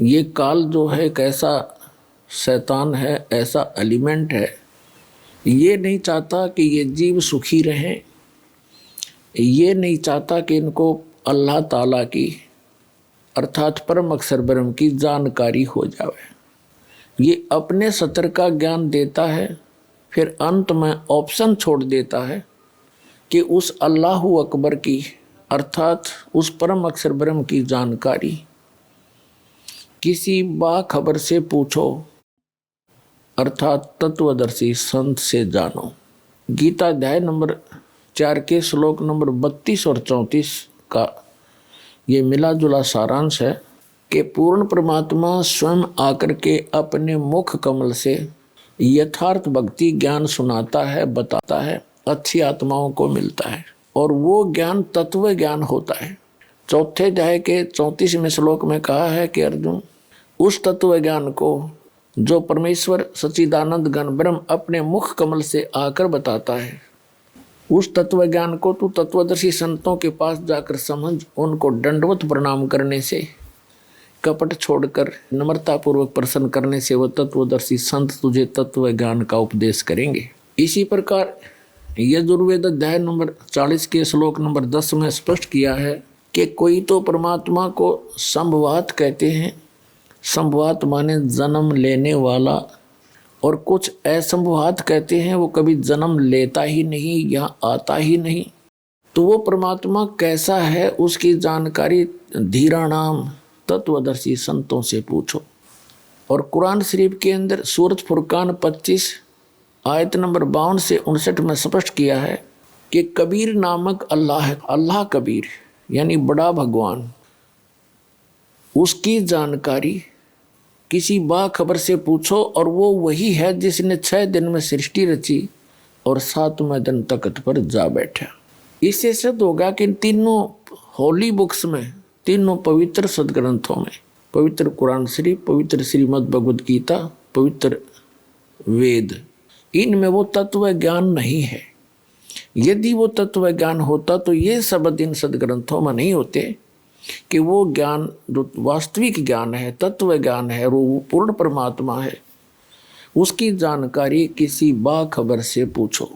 ये काल जो है कैसा शैतान है, ऐसा एलिमेंट है, ये नहीं चाहता कि ये जीव सुखी रहें, ये नहीं चाहता कि इनको अल्लाह ताला की अर्थात परम अक्षर ब्रह्म की जानकारी हो जाए। ये अपने सतर का ज्ञान देता है, फिर अंत में ऑप्शन छोड़ देता है कि उस अल्लाहु अकबर की अर्थात उस परम अक्षर ब्रह्म की जानकारी किसी बाखबर से पूछो, अर्थात तत्वदर्शी संत से जानो। गीता अध्याय नंबर 4 के श्लोक नंबर 32 और 34 का ये मिला जुला सारांश है कि पूर्ण परमात्मा स्वयं आकर के अपने मुख कमल से यथार्थ भक्ति ज्ञान सुनाता है, बताता है, अच्छी आत्माओं को मिलता है और वो ज्ञान तत्व ज्ञान होता है। चौथे अध्याय के 34वें श्लोक में कहा है कि अर्जुन, उस तत्व ज्ञान को जो परमेश्वर सच्चिदानंद घन ब्रह्म अपने मुख कमल से आकर बताता है, उस तत्व ज्ञान को तू तत्वदर्शी संतों के पास जाकर समझ, उनको दंडवत प्रणाम करने से, कपट छोड़कर नम्रता पूर्वक प्रसन्न करने से वह तत्वदर्शी संत तुझे तत्व ज्ञान का उपदेश करेंगे। इसी प्रकार यजुर्वेद अध्याय नंबर 40 के श्लोक नंबर 10 में स्पष्ट किया है कि कोई तो परमात्मा को संभवात कहते हैं, संभवात माने जन्म लेने वाला, और कुछ असंभवात कहते हैं वो कभी जन्म लेता ही नहीं या आता ही नहीं। तो वो परमात्मा कैसा है उसकी जानकारी धीराणाम तत्वदर्शी संतों से पूछो। और कुरान शरीफ के अंदर सूरत फुरकान 25 आयत नंबर 52 से 59 में स्पष्ट किया है कि कबीर नामक अल्लाह है, अल्लाह कबीर यानी बड़ा भगवान, उसकी जानकारी किसी बाखबर से पूछो और वो वही है जिसने 6 दिन में सृष्टि रची और 7वें दिन तख्त पर जा बैठा। इससे सिद्ध होगा कि इन तीनों होली बुक्स में, तीनों पवित्र सदग्रंथों में, पवित्र कुरान शरीफ, पवित्र श्रीमद् भगवद गीता, पवित्र वेद, इनमें वो तत्व ज्ञान नहीं है। यदि वो तत्व ज्ञान होता तो ये शब्द इन सदग्रंथों में नहीं होते कि वो ज्ञान जो वास्तविक ज्ञान है, तत्व ज्ञान है, वो पूर्ण परमात्मा है, उसकी जानकारी किसी बाखबर से पूछो।